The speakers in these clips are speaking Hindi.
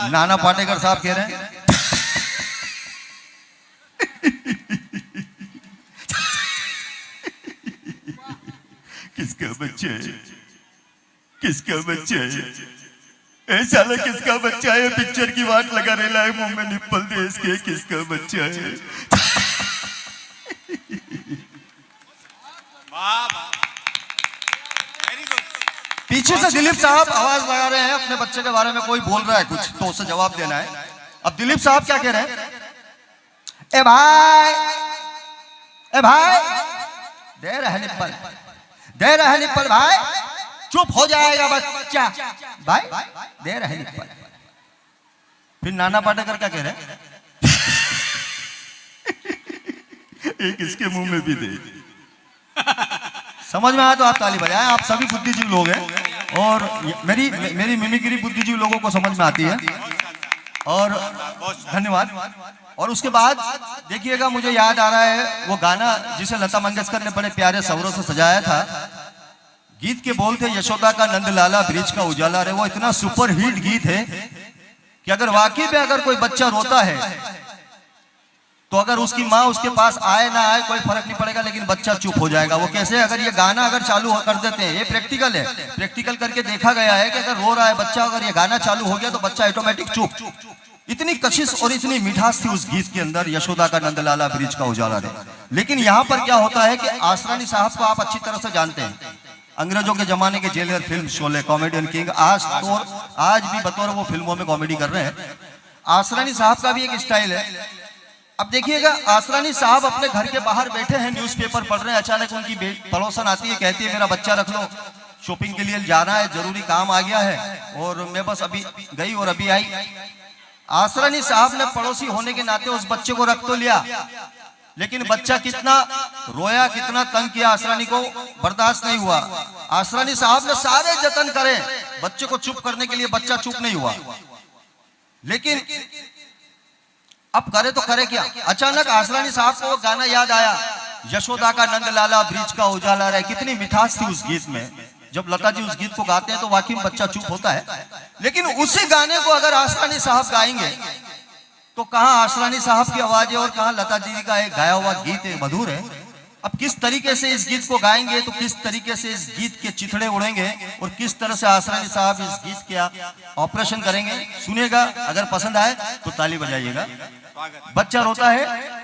नाना पाटेकर साहब कह रहे हैं किसका बच्चा है, किसका बच्चा है, ऐसा ना किसका बच्चा है, पिक्चर की बात लगा रेला है मुंह में निप्पल दे इसके, किसका बच्चा है। पीछे से दिलीप साहब आवाज लगा रहे हैं अपने बच्चे के बारे में, कोई बोल रहा है कुछ तो उसे जवाब देना है। अब दिलीप साहब क्या कह रहे हैं, ए भाई, ए भाई दे रहे निप्पल, दे रहे निप्पल भाई, चुप हो जाएगा बच्चा भाई, दे रहे निप्पल। फिर नाना पाटेकर क्या कह रहे हैं, एक इसके मुंह में भी दे। समझ में आया तो आप ताली बजाएं, आप सभी बुद्धिजीवी लोग हैं और मेरी मिमिक्री बुद्धिजीवी लोगों को समझ में आती है और धन्यवाद। और उसके बाद देखिएगा, मुझे याद आ रहा है वो गाना जिसे लता मंगेशकर ने बड़े प्यारे स्वरों से सजाया था। गीत के बोल थे यशोदा का नंद लाला ब्रिज का उजाला रे। वो इतना सुपर हिट गीत है कि अगर वाकई में अगर कोई बच्चा रोता है तो अगर उसकी माँ उसके पास आए ना आए कोई फर्क नहीं पड़ेगा, लेकिन बच्चा चुप हो जाएगा। वो कैसे, अगर ये गाना अगर चालू कर देते हैं, ये प्रैक्टिकल है, प्रैक्टिकल करके देखा गया है कि अगर रो रहा है बच्चा, अगर ये गाना चालू हो गया तो बच्चा ऑटोमेटिक चुप। इतनी कशिश और इतनी मिठास थी उस गीत के अंदर, यशोदा का नंद लाला ब्रिज का उजाला रे। लेकिन यहाँ पर क्या होता है कि आसरानी साहब को आप अच्छी तरह से जानते हैं, अंग्रेजों के जमाने के jailer film Sholay, comedian king, आज भी बतौर वो फिल्मों में कॉमेडी कर रहे हैं। आसरानी साहब का भी एक स्टाइल है। अब देखिएगा, आसरानी साहब अपने घर के बाहर बैठे हैं, न्यूज़पेपर पढ़ रहे हैं, अचानक उनकी पड़ोसन आती है, कहती है मेरा बच्चा रख लो, शॉपिंग के लिए जाना है, जरूरी काम आ गया है और मैं बस अभी गई और अभी आई। आसरानी साहब ने पड़ोसी होने के नाते उस बच्चे को रख तो लिया, लेकिन बच्चा कितना रोया, कितना तंग किया, आसरानी को बर्दाश्त नहीं हुआ। आसरानी साहब ने सारे जतन करे बच्चे को चुप करने के लिए, बच्चा चुप नहीं हुआ। लेकिन अब करे तो करे क्या, अचानक आसरानी साहब को वो गाना याद आया, यशोदा का नंद लाला ब्रिज का उजाला रे। कितनी मिठास थी उस गीत में। जब लता जी उस गीत को गाते हैं तो वाकई में बच्चा चुप होता है। लेकिन उसी गाने को अगर आसरानी साहब गाएंगे तो कहां आसरानी साहब की आवाज है और कहां लता जी का एक गाया हुआ गीत है, मधुर है। अब किस तरीके से इस गीत को गाएंगे तो किस तरीके से इस गीत के चिथड़े उड़ेंगे और किस तरह से आसरानी साहब इस गीत का ऑपरेशन करेंगे, सुनिएगा। अगर पसंद आए तो ताली बजाइएगा। बच्चा रोता है,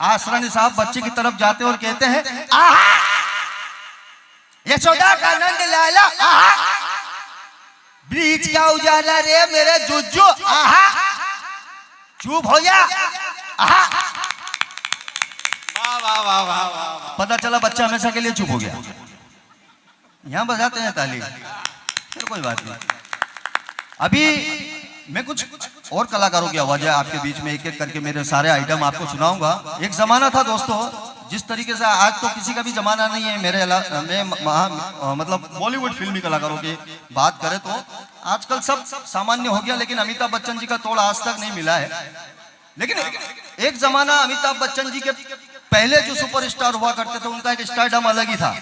आसरानी साहब बच्चे की तरफ जाते और कहते हैं यशोदा का नंद लाला ब्रिज का उजाला रे मेरे जुज्जू, चुप हो जा। पता चला बच्चा हमेशा के लिए चुप हो गया। यहां बजाते हैं ताली, फिर कोई बात नहीं। अभी मैं कुछ और कलाकारों की आवाज है आपके बीच में एक एक करके मेरे सारे आइटम आपको सुनाऊंगा। एक जमाना था दोस्तों, जिस तरीके से आज तो किसी का भी जमाना नहीं है मेरे मतलब बॉलीवुड फिल्मी कलाकारों की बात करें तो आजकल सब सामान्य हो गया, लेकिन अमिताभ बच्चन जी का तोड़ आज तक नहीं मिला है। लेकिन एक जमाना अमिताभ बच्चन जी के पहले जो सुपरस्टार हुआ करते थे उनका एक स्टारडम अलग ही था।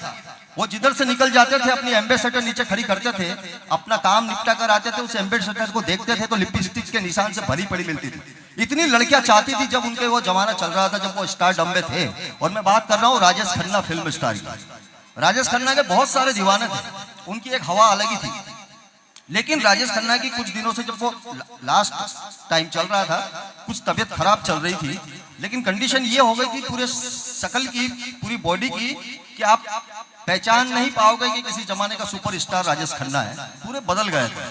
वो जिधर से निकल जाते थे अपनी एम्बेसडर नीचे खड़ी करते थे, अपना काम निपटा कर आते थे, उस एम्बेसडर को देखते थे तो लिपस्टिक के निशान से भरी पड़ी मिलती थी। इतनी लड़कियां चाहती थी जब उनके वो जमाना चल रहा था, जब वो स्टारडम में थे। और मैं बात कर रहा हूँ राजेश खन्ना फिल्म स्टार की। राजेश खन्ना के बहुत सारे दीवाने थे, उनकी एक हवा अलग ही थी। लेकिन राजेश खन्ना की कुछ दिनों से जब वो लास्ट टाइम चल रहा था, कुछ तबीयत खराब चल रही थी, लेकिन कंडीशन ये हो गई थी पूरे शकल की, पूरी बॉडी की, कि आप पहचान नहीं पाओगे कि किसी जमाने का सुपरस्टार राजेश खन्ना है। पूरे बदल गए थे।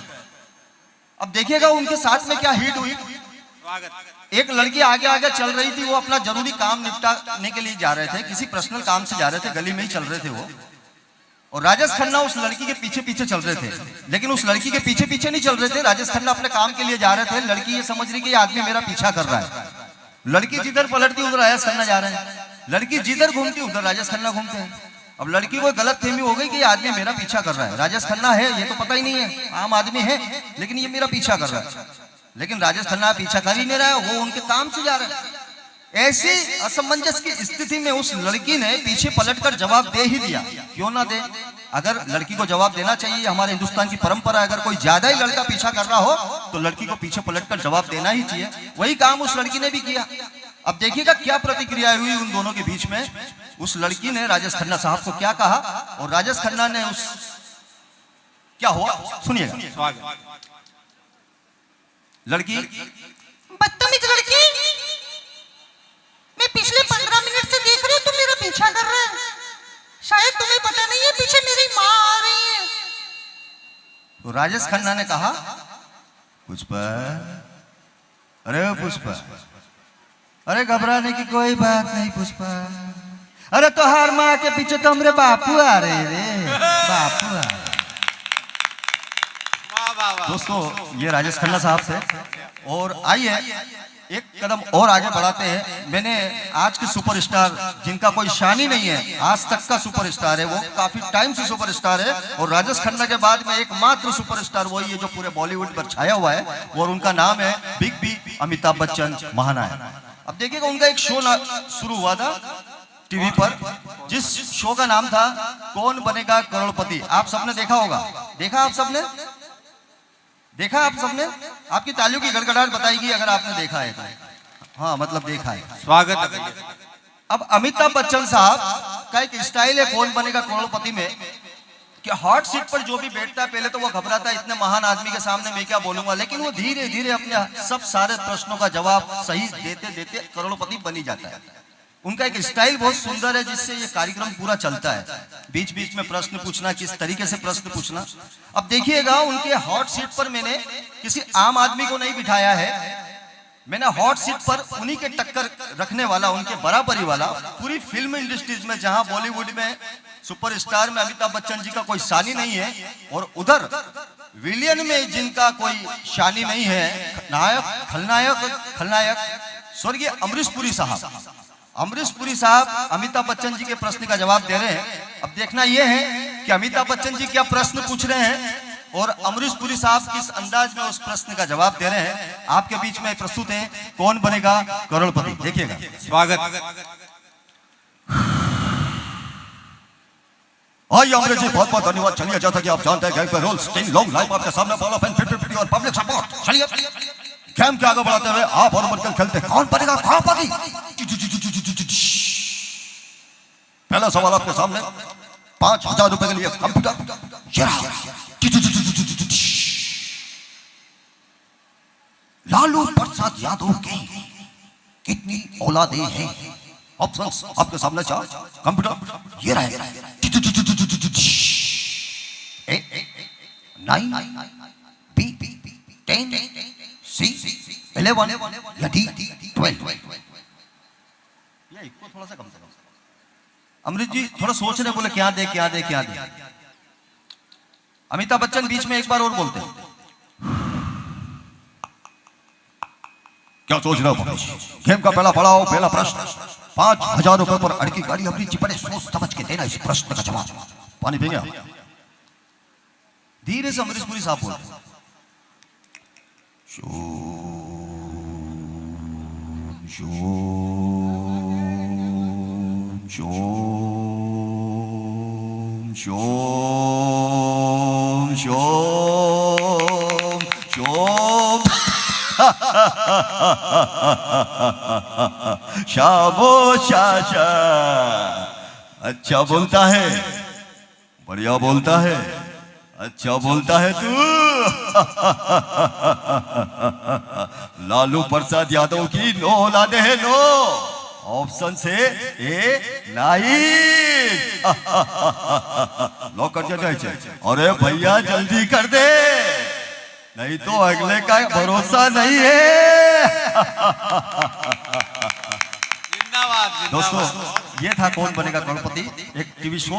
अब देखिएगा उनके साथ में क्या हिट हुई। एक लड़की आगे आगे चल रही थी, वो अपना जरूरी काम निपटाने के लिए जा रहे थे, किसी पर्सनल काम से जा रहे थे, गली में ही चल रहे थे वो। और राजेश खन्ना उस लड़की के पीछे पीछे चल रहे थे, लेकिन उस लड़की के पीछे पीछे नहीं चल रहे थे। राजेश खन्ना अपने काम के लिए जा रहे थे, लड़की ये समझ रही कि ये आदमी मेरा पीछा कर रहा है। लड़की जिधर पलटती उधर राजेश खन्ना जा रहे हैं, लड़की जिधर घूमती उधर राजेश खन्ना घूमते हैं। अब लड़की को गलत फहमी हो गई कि ये आदमी मेरा पीछा कर रहा है। राजेश खन्ना है ये तो पता ही नहीं है, आम आदमी है, लेकिन ये मेरा पीछा कर रहा है। लेकिन राजेश खन्ना पीछा कर ही नहीं रहा है, वो उनके काम से जा रहे हैं। ऐसी असमंजस की स्थिति में उस लड़की ने पीछे पलटकर जवाब दे ही दिया। क्यों ना दे, अगर लड़की को जवाब देना चाहिए, हमारे हिंदुस्तान की परंपरा, अगर कोई ज्यादा ही लड़का पीछा कर रहा हो तो लड़की को पीछे पलटकर जवाब देना ही चाहिए। वही काम उस लड़की ने भी किया। अब देखिएगा क्या प्रतिक्रिया हुई उन दोनों के बीच में। उस लड़की ने राजेश खन्ना साहब को क्या कहा और राजेश खन्ना ने उस क्या हुआ सुनिएगा। लड़की, बदतमीज लड़की, मैं पिछले 15 मिनट से देख रही हूँ तुम मेरा पीछा कर रहा है। शायद तुम्हें पता नहीं है पीछे मेरी माँ आ रही है। तो राजेश खन्ना ने कहा, पुष्पा, अरे पुष्पा, अरे घबराने की कोई बात नहीं पुष्पा, अरे तो हर माँ के पीछे तो हमरे बापू आ रहे रे, बापू आ रहे। दोस्तों ये राजेश खन्ना साहब थे। और आइए एक कदम और आगे बढ़ाते हैं। मैंने आज के सुपरस्टार जिनका कोई शान ही नहीं है, आज तक का सुपरस्टार है, वो काफी टाइम से सुपरस्टार है, और राजेश खन्ना के बाद में एकमात्र सुपरस्टार वही है जो पूरे बॉलीवुड पर छाया हुआ है, और उनका नाम है बिग बी अमिताभ बच्चन महानायक। अब देखिएगा उनका एक शो शुरू हुआ था टीवी पर, जिस शो का नाम था कौन बनेगा करोड़पति। आप सबने देखा होगा, देखा आप सबने, देखा आप सबने? आपकी तालियों की गड़गड़ाहट बताएगी अगर आपने देखा है तो। हाँ मतलब देखा है, स्वागत है। अब अमिताभ बच्चन साहब का एक स्टाइल है कौन बनेगा करोड़पति में कि हॉट सीट पर जो भी बैठता है पहले तो वो घबराता है, इतने महान आदमी के सामने मैं क्या बोलूंगा, लेकिन वो धीरे धीरे अपने सब सारे प्रश्नों का जवाब सही देते देते करोड़पति बनी जाता है। उनका एक स्टाइल बहुत सुंदर है जिससे ये कार्यक्रम पूरा चलता है। बीच बीच में प्रश्न पूछना, किस तरीके से प्रश्न पूछना। अब देखिएगा उनके हॉट सीट पर मैंने किसी आम आदमी को नहीं बिठाया है, मैंने हॉट सीट पर उन्हीं के टक्कर रखने वाला, उनके बराबरी वाला, पूरी फिल्म इंडस्ट्रीज में जहां बॉलीवुड में सुपरस्टार में अमिताभ बच्चन जी का कोई शानी नहीं है, और उधर विलियन में जिनका कोई शानी नहीं है, खलनायक स्वर्गीय अमरीश पुरी साहब, अमरीश पुरी साहब अमिताभ बच्चन जी के प्रश्न का जवाब दे रहे हैं। अब देखना यह है कि अमिताभ बच्चन जी क्या प्रश्न पूछ रहे हैं और अमरीश पुरी साहब किस अंदाज में उस प्रश्न का जवाब दे रहे हैं। आपके बीच में प्रस्तुत है कौन बनेगा करोड़पति, देखिएगा। स्वागत। आइए अमरीश जी, बहुत बहुत धन्यवाद। चलिए जैसा कि आप जानते हैं रोल स्टिंग लॉन्ग लाइफ आपके सामने फॉलो फैन 50 और पब्लिक सपोर्ट। चलिए गेम के आगे बढ़ाते हुए आप और मिलकर खेलते कौन बनेगा करोड़पति। पहला सवाल आपके सामने, 5,000 रुपए के लिए कंप्यूटर। लालू प्रसाद यादव की कितनी औलादें हैं? ऑप्शंस आपके सामने 4। कंप्यूटर ये रहे, 9, B 10, C 11 या D 12। थोड़ा सा कम से कम। अमरीश जी थोड़ा सोच रहे, बोले क्या दे क्या दे क्या दे। अमिताभ बच्चन बीच में एक बार और बोलते हैं, क्या सोच रहे हो? गेम का पहला पड़ाव, पहला प्रश्न, 5,000 रुपए पर अड़की गाड़ी। अमरीश जी बड़े सोच समझ के देना इस प्रश्न का जवाब। पानी पिएंगे आप? धीरे से अमरीश पुरी साहब बोलते हैं, शाबो शाशा। अच्छा बोलता है, बढ़िया बोलता है, अच्छा बोलता है तू। लालू प्रसाद यादव की 9 औलादे हैं, 9। ऑप्शन से ए 9। लॉक कर दिया। अरे भैया जल्दी कर दे, नहीं तो अगले का भरोसा नहीं है। दोस्तों ये था कौन बनेगा करोड़पति, एक टीवी शो।